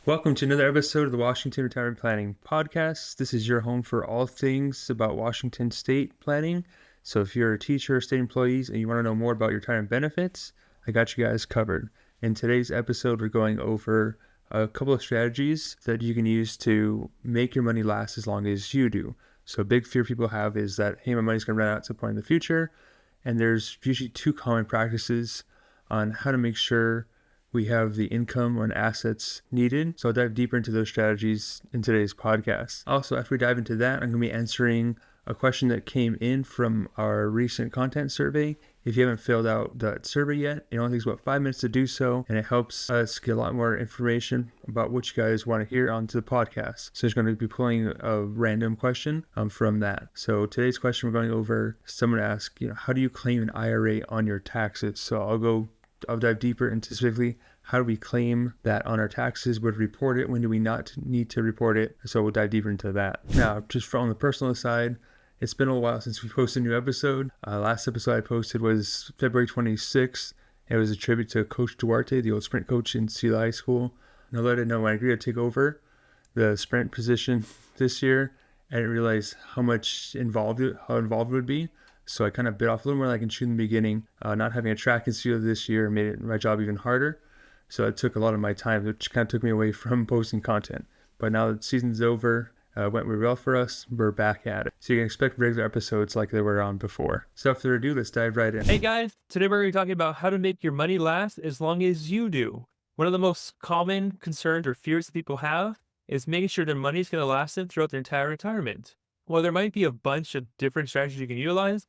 Welcome to another episode of the Washington Retirement Planning Podcast. This is your home for all things about Washington state planning. So if you're a teacher or state employees and you want to know more about your retirement benefits, I got you guys covered. In today's episode, we're going over a couple of strategies that you can use to make your money last as long as you do. So a big fear people have is that, hey, my money's going to run out at some point in the future. And there's usually two common practices on how to make sure we have the income and assets needed. So I'll dive deeper into those strategies in today's podcast. Also, after we dive into that, I'm going to be answering a question that came in from our recent content survey. If you haven't filled out that survey yet, it only takes about 5 minutes to do so, and it helps us get a lot more information about what you guys want to hear onto the podcast. So it's going to be pulling a random question from that. So today's question, we're going over, someone asked, how do you claim an IRA on your taxes? So I'll dive deeper into specifically how do we claim that on our taxes, where to report it, when do we not need to report it. So we'll dive deeper into that. Now, just from the personal side, it's been a while since we posted a new episode. Last episode I posted was February 26th. It was a tribute to Coach Duarte, the old sprint coach in Sealy High School. And I let it know when I agreed to take over the sprint position this year, I didn't realize how involved it would be. So I kind of bit off a little more than I can chew in the beginning. Not having a track and field this year made my job even harder. So it took a lot of my time, which kind of took me away from posting content. But now that the season's over, went really well for us, we're back at it. So you can expect regular episodes like they were on before. So without further ado, let's dive right in. Hey guys, today we're going to be talking about how to make your money last as long as you do. One of the most common concerns or fears that people have is making sure their money is going to last them throughout their entire retirement. Well, there might be a bunch of different strategies you can utilize.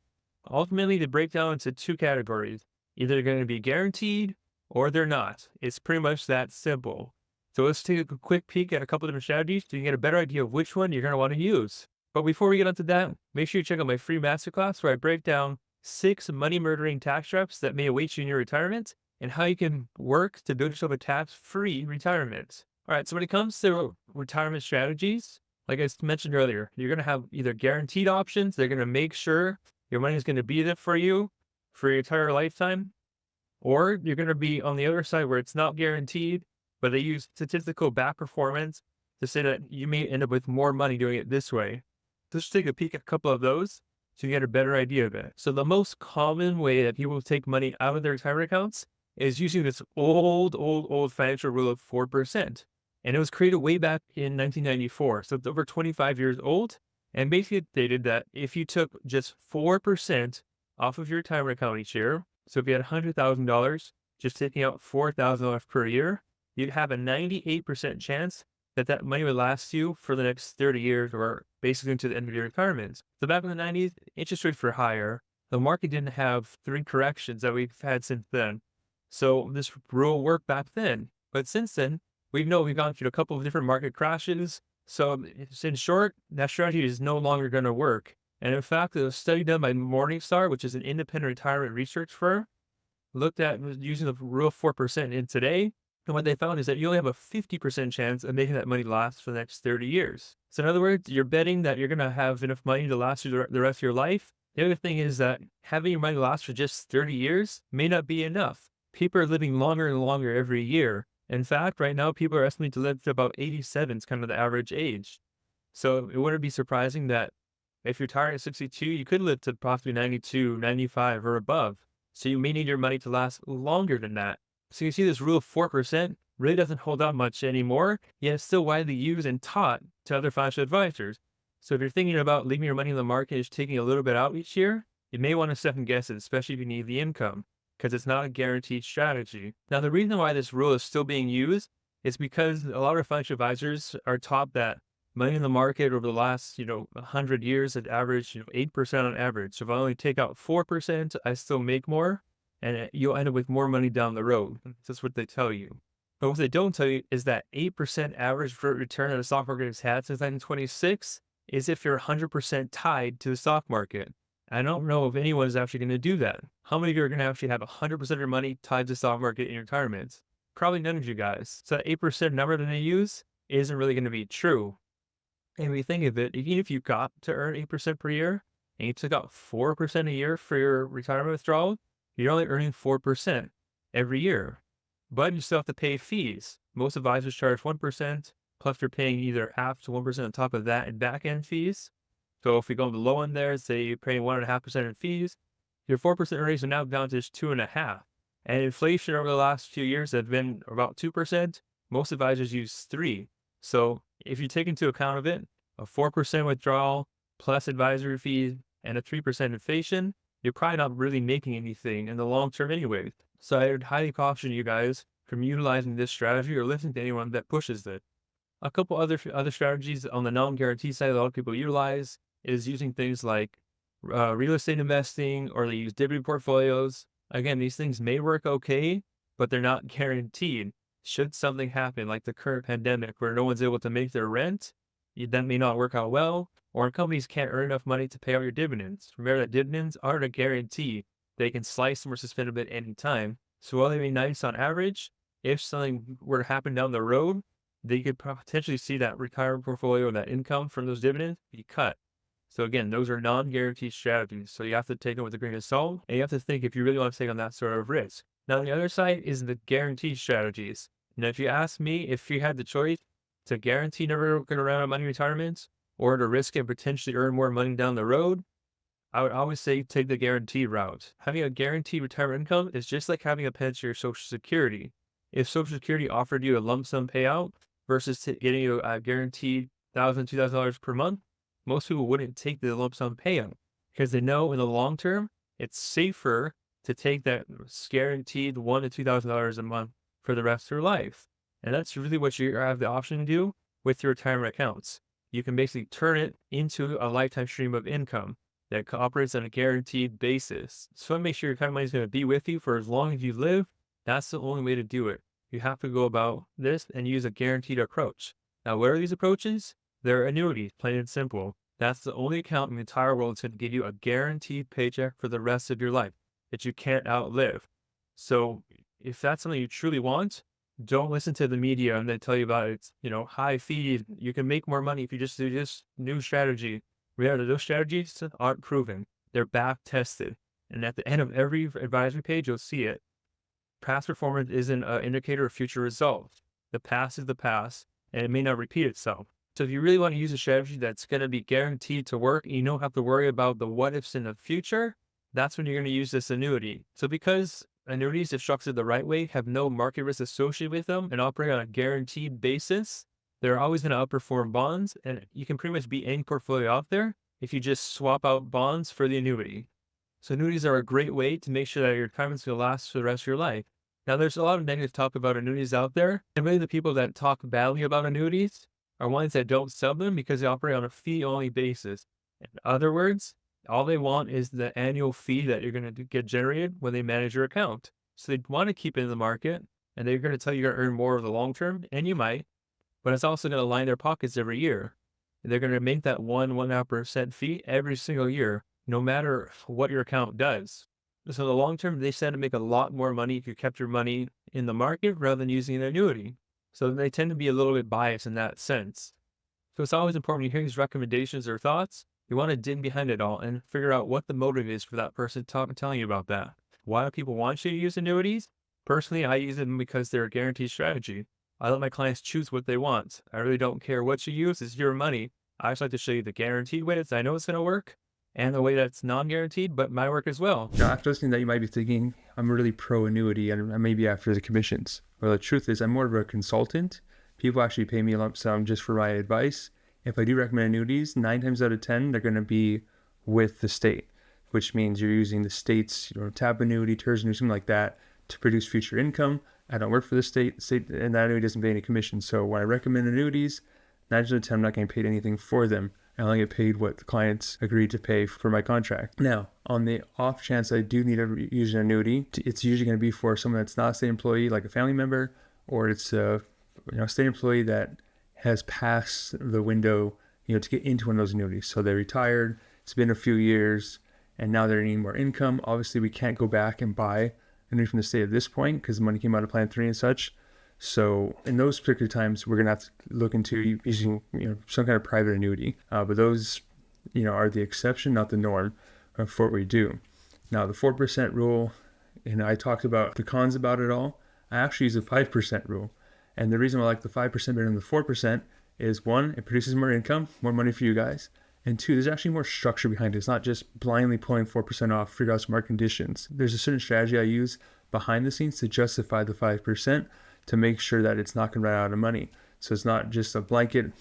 Ultimately, they break down into two categories. Either they're going to be guaranteed or they're not. It's pretty much that simple. So let's take a quick peek at a couple of different strategies so you can get a better idea of which one you're going to want to use. But before we get onto that, make sure you check out my free masterclass where I break down 6 money-murdering tax traps that may await you in your retirement and how you can work to build yourself a tax-free retirement. All right, so when it comes to retirement strategies, like I mentioned earlier, you're going to have either guaranteed options. They're going to make sure your money is going to be there for you for your entire lifetime. Or you're going to be on the other side where it's not guaranteed, but they use statistical back performance to say that you may end up with more money doing it this way. Let's take a peek at a couple of those so you get a better idea of it. So the most common way that people take money out of their retirement accounts is using this old financial rule of 4%. And it was created way back in 1994. So it's over 25 years old. And basically it stated that if you took just 4% off of your retirement account each year, so if you had $100,000, just taking out $4,000 per year, you'd have a 98% chance that that money would last you for the next 30 years or basically into the end of your retirement. So back in the 90s, interest rates were higher. The market didn't have 3 corrections that we've had since then. So this rule worked back then. But since then, we've gone through a couple of different market crashes. So in short, that strategy is no longer going to work. And in fact, a study done by Morningstar, which is an independent retirement research firm, looked at using the rule of 4% in today. And what they found is that you only have a 50% chance of making that money last for the next 30 years. So in other words, you're betting that you're going to have enough money to last you the rest of your life. The other thing is that having your money last for just 30 years may not be enough. People are living longer and longer every year. In fact, right now, people are estimated to live to about 87 is kind of the average age. So it wouldn't be surprising that if you're retired at 62, you could live to possibly 92, 95 or above. So you may need your money to last longer than that. So you see this rule of 4% really doesn't hold out much anymore, yet it's still widely used and taught to other financial advisors. So if you're thinking about leaving your money in the market and just taking a little bit out each year, you may want to second guess it, especially if you need the income, because it's not a guaranteed strategy. Now, the reason why this rule is still being used is because a lot of financial advisors are taught that money in the market over the last, 100 years at average, 8% on average. So if I only take out 4%, I still make more, and you'll end up with more money down the road. That's what they tell you. But what they don't tell you is that 8% average return that the stock market has had since 1926 is if you're 100% tied to the stock market. I don't know if anyone is actually going to do that. How many of you are going to actually have 100% of your money tied to the stock market in your retirement? Probably none of you guys. So that 8% number that they use isn't really going to be true. And when you think of it, even if you got to earn 8% per year and you took out 4% a year for your retirement withdrawal, you're only earning 4% every year. But you still have to pay fees. Most advisors charge 1%, plus you're paying either half to 1% on top of that in back-end fees. So if we go on the low end there, say you're paying 1.5% in fees, your 4% earnings are now down to just 2.5%. And inflation over the last few years has been about 2%. Most advisors use 3%. So if you take into account of it, a 4% withdrawal plus advisory fees and a 3% inflation, you're probably not really making anything in the long term anyway. So I would highly caution you guys from utilizing this strategy or listening to anyone that pushes it. A couple other strategies on the non-guaranteed side that a lot of people utilize is using things like real estate investing, or they use dividend portfolios. Again, these things may work okay, but they're not guaranteed. Should something happen, like the current pandemic, where no one's able to make their rent, that may not work out well, or companies can't earn enough money to pay out your dividends. Remember that dividends aren't a guarantee. They can slice them or suspend them at any time. So while they may be nice on average, if something were to happen down the road, they could potentially see that retirement portfolio, that income from those dividends be cut. So again, those are non-guaranteed strategies. So you have to take them with a grain of salt, and you have to think if you really want to take on that sort of risk. Now, the other side is the guaranteed strategies. Now, if you ask me, if you had the choice to guarantee never going to run out of money in retirement, or to risk and potentially earn more money down the road, I would always say take the guaranteed route. Having a guaranteed retirement income is just like having a pension or Social Security. If Social Security offered you a lump sum payout versus getting you a guaranteed $1,000, $2,000 per month, most people wouldn't take the lump sum payout because they know in the long term, it's safer to take that guaranteed $1,000 to $2,000 a month for the rest of their life. And that's really what you have the option to do with your retirement accounts. You can basically turn it into a lifetime stream of income that operates on a guaranteed basis. So make sure your retirement money is going to be with you for as long as you live. That's the only way to do it. You have to go about this and use a guaranteed approach. Now, what are these approaches? They're annuities, plain and simple. That's the only account in the entire world that's going to give you a guaranteed paycheck for the rest of your life that you can't outlive. So if that's something you truly want, don't listen to the media and they tell you about it. High fees. You can make more money if you just do this new strategy. Remember, those strategies aren't proven. They're back tested. And at the end of every advisory page, you'll see it. Past performance isn't an indicator of future results. The past is the past, and it may not repeat itself. So if you really want to use a strategy that's going to be guaranteed to work, and you don't have to worry about the what ifs in the future, that's when you're going to use this annuity. So because annuities, if structured the right way, have no market risk associated with them and operate on a guaranteed basis, they're always going to outperform bonds, and you can pretty much beat any portfolio out there if you just swap out bonds for the annuity. So annuities are a great way to make sure that your retirement's going to last for the rest of your life. Now, there's a lot of negative talk about annuities out there, and really the people that talk badly about annuities are ones that don't sell them because they operate on a fee-only basis. In other words, all they want is the annual fee that you're going to get generated when they manage your account. So they want to keep it in the market, and they're going to tell you you're going to earn more over the long term, and you might, but it's also going to line their pockets every year. They're going to make that 1.5% fee every single year, no matter what your account does. So in the long term, they stand to make a lot more money if you kept your money in the market rather than using an annuity. So they tend to be a little bit biased in that sense. So it's always important when you hear these recommendations or thoughts, you want to dig behind it all and figure out what the motive is for that person telling you about that. Why do people want you to use annuities? Personally, I use them because they're a guaranteed strategy. I let my clients choose what they want. I really don't care what you use. It's your money. I just like to show you the guaranteed way that I know it's going to work and the way that's non-guaranteed, but might work as well. Now, after listening to that, you might be thinking, I'm really pro-annuity and I may be after the commissions. Well, the truth is I'm more of a consultant. People actually pay me a lump sum just for my advice. If I do recommend annuities, 9 times out of 10, they're going to be with the state, which means you're using the state's TAP annuity, TERS annuity, something like that to produce future income. I don't work for the state, and that annuity doesn't pay any commission. So when I recommend annuities, 9 times out of 10, I'm not getting paid anything for them. I only get paid what the clients agreed to pay for my contract. Now, on the off chance I do need to use an annuity, it's usually going to be for someone that's not a state employee, like a family member, or it's a state employee that has passed the window, to get into one of those annuities. So they retired, it's been a few years, and now they're needing more income. Obviously, we can't go back and buy an annuity from the state at this point because the money came out of Plan 3 and such. So in those particular times, we're going to have to look into using some kind of private annuity. But those are the exception, not the norm for what we do. Now, the 4% rule, and I talked about the cons about it all. I actually use a 5% rule. And the reason I like the 5% better than the 4% is one, it produces more income, more money for you guys. And two, there's actually more structure behind it. It's not just blindly pulling 4% off, figure out market conditions. There's a certain strategy I use behind the scenes to justify the 5% to make sure that it's not going to run out of money. So it's not just a blanket,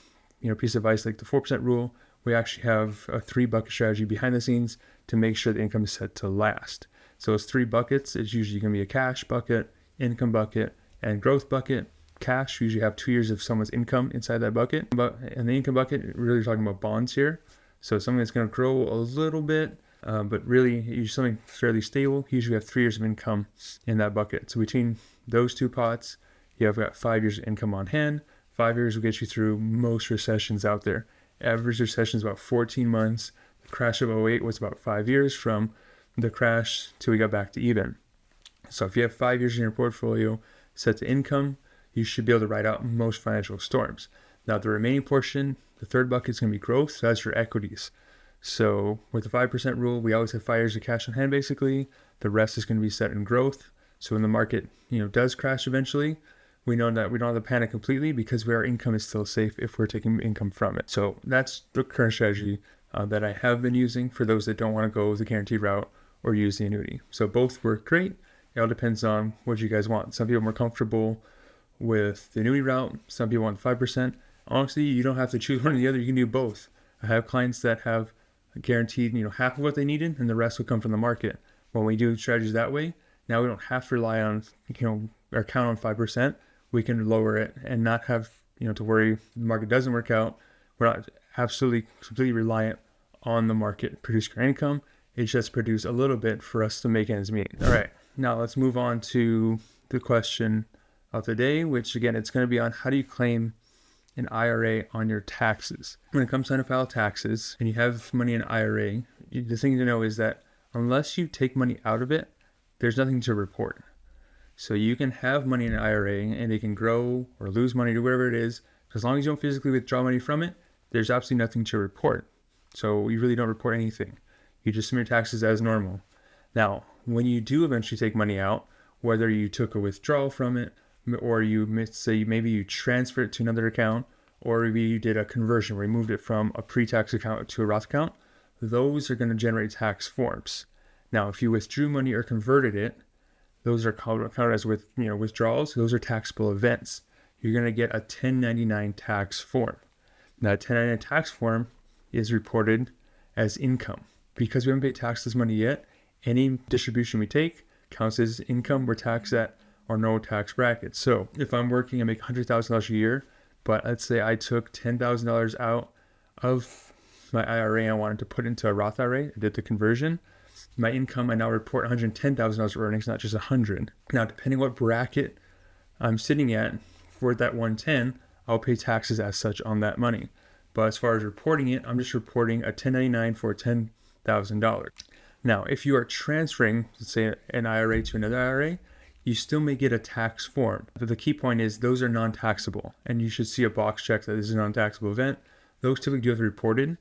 piece of advice like the 4% rule. We actually have a 3-bucket strategy behind the scenes to make sure the income is set to last. So it's 3 buckets. It's usually going to be a cash bucket, income bucket, and growth bucket. Cash, we usually have 2 years of someone's income inside that bucket. But in the income bucket, we're really talking about bonds here. So something that's going to grow a little bit, but really usually something fairly stable. You usually have 3 years of income in that bucket. So between those 2 pots, you have got 5 years of income on hand. 5 years will get you through most recessions out there. Average recession is about 14 months. The crash of '08 was about 5 years from the crash till we got back to even. So if you have 5 years in your portfolio set to income, you should be able to ride out most financial storms. Now the remaining portion, the 3rd bucket, is going to be growth. So that's your equities. So with the 5% rule, we always have 5 years of cash on hand basically. The rest is going to be set in growth. So when the market does crash eventually, we know that we don't have to panic completely because our income is still safe if we're taking income from it. So that's the current strategy that I have been using for those that don't want to go the guaranteed route or use the annuity. So both work great. It all depends on what you guys want. Some people are more comfortable with the annuity route. Some people want 5%. Honestly, you don't have to choose one or the other. You can do both. I have clients that have guaranteed, half of what they needed, and the rest will come from the market. When we do strategies that way, now we don't have to rely on, or count on 5%. We can lower it and not have, to worry if the market doesn't work out. We're not absolutely completely reliant on the market to produce our income. It just produces a little bit for us to make ends meet. All right, now let's move on to the question of the day, which again, it's going to be on how do you claim an IRA on your taxes. When it comes time to file taxes and you have money in an IRA, the thing to know is that unless you take money out of it, there's nothing to report. So you can have money in an IRA and it can grow or lose money to whatever it is. As long as you don't physically withdraw money from it, there's absolutely nothing to report. So you really don't report anything. You just submit your taxes as normal. Now, when you do eventually take money out, whether you took a withdrawal from it, or you say maybe you transfer it to another account, or maybe you did a conversion where you moved it from a pre-tax account to a Roth account, those are going to generate tax forms. Now, if you withdrew money or converted it, those are counted as withdrawals. Those are taxable events. You're going to get a 1099 tax form. Now, a 1099 tax form is reported as income. Because we haven't paid tax this money yet, any distribution we take counts as income. We're taxed at our no tax bracket. So if I'm working and make $100,000 a year, but let's say I took $10,000 out of my IRA and I wanted to put into a Roth IRA, I did the conversion, my income, I now report $110,000 earnings, not just 100. Now, depending what bracket I'm sitting at for that 110, I'll pay taxes as such on that money. But as far as reporting it, I'm just reporting a 1099 for $10,000. Now, if you are transferring, let's say, an IRA to another IRA, you still may get a tax form. But the key point is those are non-taxable, and you should see a box check that this is a non-taxable event. Those typically do have to be reported.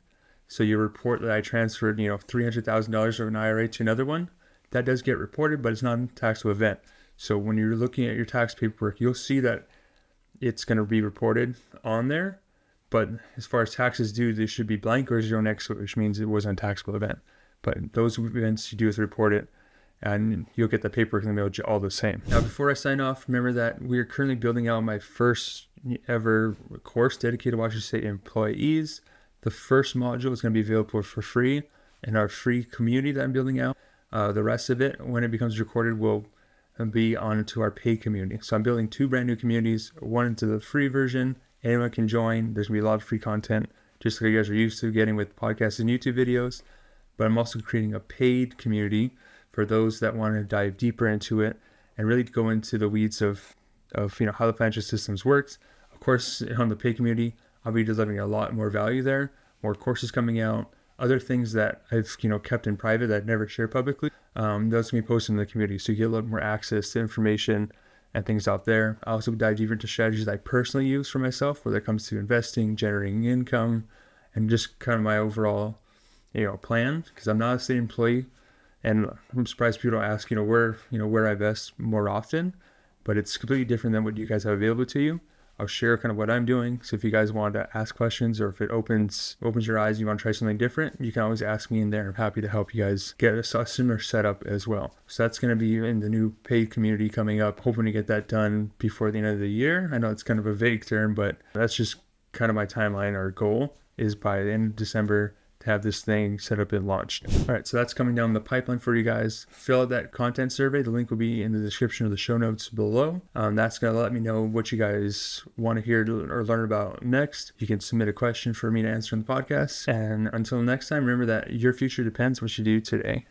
So you report that I transferred, $300,000 from an IRA to another one. That does get reported, but it's not a taxable event. So when you're looking at your tax paperwork, you'll see that it's going to be reported on there. But as far as taxes due, they should be blank or 0 next, which means it wasn't a taxable event. But those events you do is report it, and you'll get the paperwork in the mail all the same. Now, before I sign off, remember that we are currently building out my first ever course dedicated to Washington State employees. The first module is going to be available for free in our free community that I'm building out. The rest of it, when it becomes recorded, will be on to our paid community. So I'm building 2 brand new communities, one into the free version. Anyone can join. There's going to be a lot of free content, just like you guys are used to getting with podcasts and YouTube videos. But I'm also creating a paid community for those that want to dive deeper into it and really go into the weeds of how the financial systems works. Of course, on the paid community, I'll be delivering a lot more value there, more courses coming out, other things that I've kept in private that I've never shared publicly. Those can be posted in the community, so you get a lot more access to information and things out there. I also dive deeper into strategies I personally use for myself, whether it comes to investing, generating income, and just kind of my overall plan, because I'm not a state employee, and I'm surprised people don't ask where I invest more often. but it's completely different than what you guys have available to you. I'll share kind of what I'm doing. So if you guys want to ask questions, or if it opens your eyes, you want to try something different, you can always ask me in there. I'm happy to help you guys get a similar setup as well. So that's going to be in the new paid community coming up. Hoping to get that done before the end of the year. I know it's kind of a vague term, but that's just kind of my timeline. Our goal is by the end of December to have this thing set up and launched. All right, so that's coming down the pipeline for you guys. Fill out that content survey. The link will be in the description of the show notes below. That's going to let me know what you guys want to hear or learn about next. You can submit a question for me to answer in the podcast. And until next time, remember that your future depends what you do today.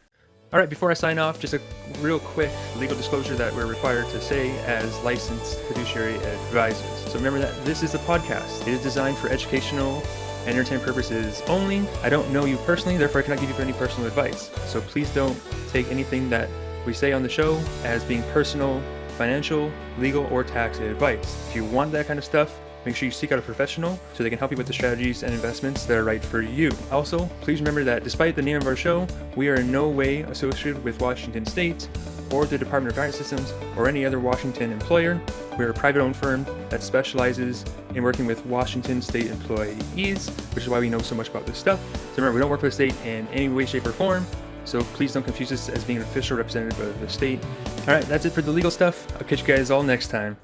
All right, before I sign off, just a real quick legal disclosure that we're required to say as licensed fiduciary advisors. So remember that this is a podcast. It is designed for educational and entertainment purposes only. I don't know you personally, therefore I cannot give you any personal advice. So please don't take anything that we say on the show as being personal, financial, legal, or tax advice. If you want that kind of stuff, make sure you seek out a professional so they can help you with the strategies and investments that are right for you. Also, please remember that despite the name of our show, we are in no way associated with Washington State or the Department of Guidance Systems or any other Washington employer. We're a private-owned firm that specializes in working with Washington State employees, which is why we know so much about this stuff. So remember, we don't work for the state in any way, shape, or form, so please don't confuse us as being an official representative of the state. All right, that's it for the legal stuff. I'll catch you guys all next time.